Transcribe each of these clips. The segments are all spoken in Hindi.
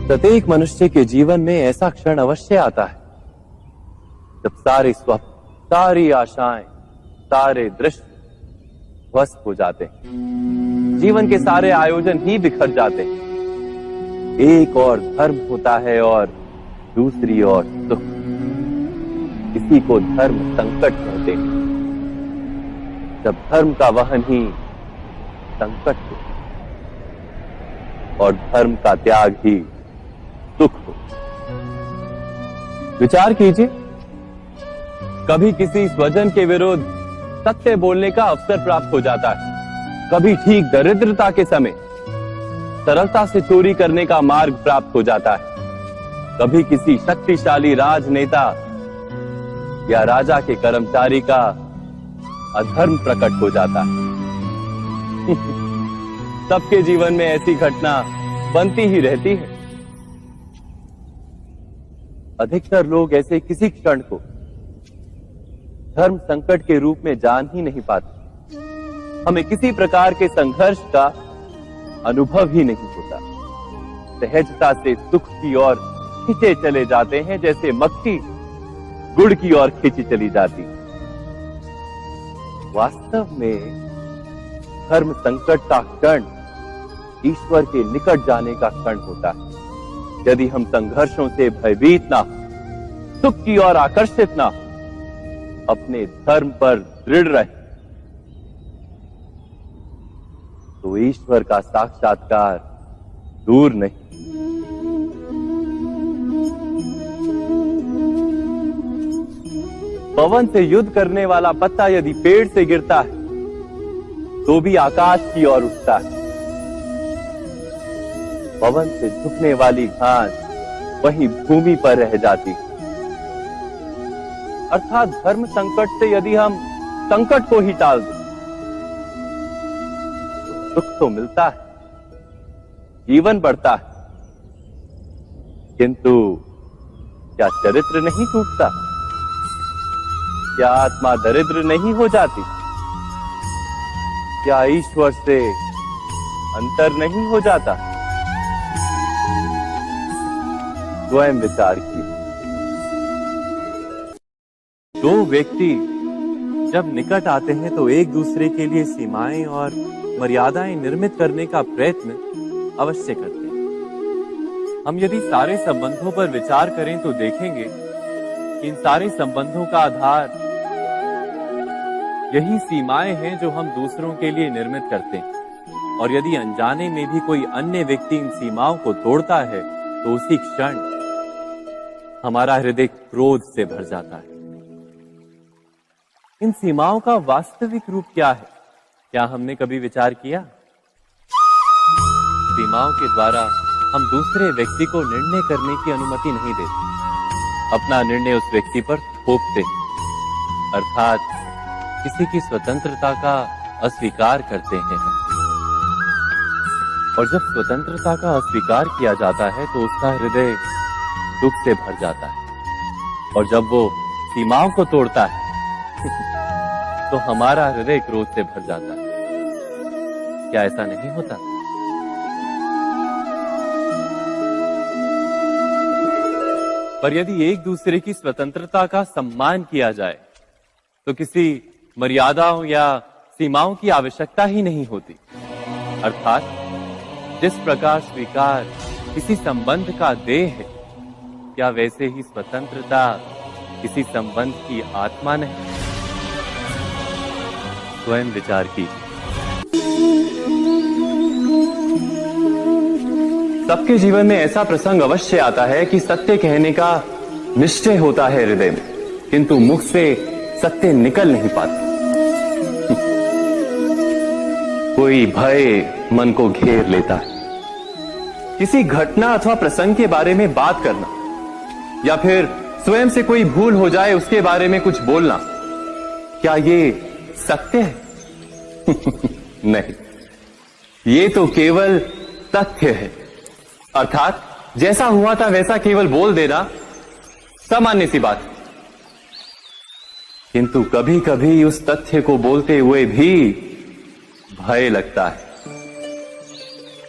प्रत्येक मनुष्य के जीवन में ऐसा क्षण अवश्य आता है जब सारे स्वप्न, सारी आशाएं, सारे दृश्य ध्वस्त हो जाते हैं। जीवन के सारे आयोजन ही बिखर जाते हैं। एक और धर्म होता है और दूसरी ओर सुख। इसी को धर्म संकट कहते हैं। जब धर्म का वहन ही संकट हो और धर्म का त्याग ही सुख हो। विचार कीजिए, कभी किसी स्वजन के विरुद्ध सत्य बोलने का अवसर प्राप्त हो जाता है, कभी ठीक दरिद्रता के समय सरलता से चोरी करने का मार्ग प्राप्त हो जाता है, कभी किसी शक्तिशाली राजनेता या राजा के कर्मचारी का अधर्म प्रकट हो जाता है। सबके जीवन में ऐसी घटना बनती ही रहती है। अधिकतर लोग ऐसे किसी क्षण को धर्म संकट के रूप में जान ही नहीं पाते। हमें किसी प्रकार के संघर्ष का अनुभव ही नहीं होता। सहजता से सुख की ओर खींचे चले जाते हैं, जैसे मक्खी गुड़ की ओर खींची चली जाती। वास्तव में धर्म संकट का क्षण ईश्वर के निकट जाने का क्षण होता है। यदि हम संघर्षों से भयभीत ना हो, सुख की ओर आकर्षित ना हो, अपने धर्म पर दृढ़ रहे, तो ईश्वर का साक्षात्कार दूर नहीं। पवन से युद्ध करने वाला पत्ता यदि पेड़ से गिरता है तो भी आकाश की ओर उठता है। पवन से झुकने वाली घास वहीं भूमि पर रह जाती। अर्थात धर्म संकट से यदि हम संकट को ही टाल दें तो सुख तो मिलता है, जीवन बढ़ता है, किंतु क्या चरित्र नहीं टूटता? क्या आत्मा दरिद्र नहीं हो जाती? क्या ईश्वर से अंतर नहीं हो जाता? स्वयं विचार किए। दो व्यक्ति जब निकट आते हैं तो एक दूसरे के लिए सीमाएं और मर्यादाएं निर्मित करने का प्रयत्न अवश्य करते हैं। हम यदि सारे संबंधों पर विचार करें तो देखेंगे कि इन सारे संबंधों का आधार यही सीमाएं हैं जो हम दूसरों के लिए निर्मित करते हैं। और यदि अनजाने में भी कोई अन्य व्यक्ति इन सीमाओं को तोड़ता है तो उसी क्षण हमारा हृदय क्रोध से भर जाता है। इन सीमाओं का वास्तविक रूप क्या है? क्या हमने कभी विचार किया? सीमाओं के द्वारा हम दूसरे व्यक्ति को निर्णय करने की अनुमति नहीं देते। अपना निर्णय उस व्यक्ति पर थोपते, अर्थात किसी की स्वतंत्रता का अस्वीकार करते हैं। और जब स्वतंत्रता का अस्वीकार किया जाता है तो उसका हृदय दुख से भर जाता है। और जब वो सीमाओं को तोड़ता है तो हमारा हृदय क्रोध से भर जाता है। क्या ऐसा नहीं होता? पर यदि एक दूसरे की स्वतंत्रता का सम्मान किया जाए तो किसी मर्यादाओं या सीमाओं की आवश्यकता ही नहीं होती। अर्थात जिस प्रकार स्वीकार किसी संबंध का देह है, क्या वैसे ही स्वतंत्रता किसी संबंध की आत्मा नहीं? स्वयं विचार कीजिए। सबके जीवन में ऐसा प्रसंग अवश्य आता है कि सत्य कहने का निश्चय होता है हृदय में, किंतु मुख से सत्य निकल नहीं पाता। कोई भय मन को घेर लेता है। किसी घटना अथवा प्रसंग के बारे में बात करना या फिर स्वयं से कोई भूल हो जाए उसके बारे में कुछ बोलना, क्या ये सत्य है? नहीं, ये तो केवल तथ्य है। अर्थात जैसा हुआ था वैसा केवल बोल देना सामान्य सी बात है। किंतु कभी कभी उस तथ्य को बोलते हुए भी भय लगता है।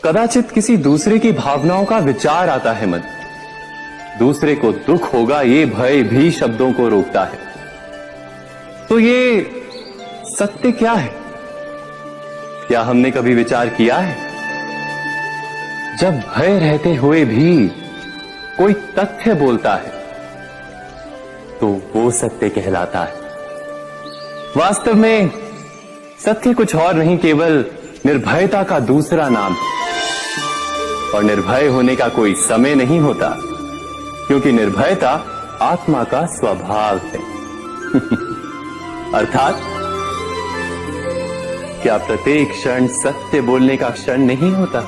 कदाचित किसी दूसरे की भावनाओं का विचार आता है मन। दूसरे को दुख होगा ये भय भी शब्दों को रोकता है। तो ये सत्य क्या है? क्या हमने कभी विचार किया है? जब भय रहते हुए भी कोई तथ्य बोलता है तो वो सत्य कहलाता है। वास्तव में सत्य कुछ और नहीं, केवल निर्भयता का दूसरा नाम है। और निर्भय होने का कोई समय नहीं होता, क्योंकि निर्भयता आत्मा का स्वभाव है। अर्थात क्या प्रत्येक क्षण सत्य बोलने का क्षण नहीं होता?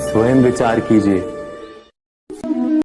स्वयं विचार कीजिए।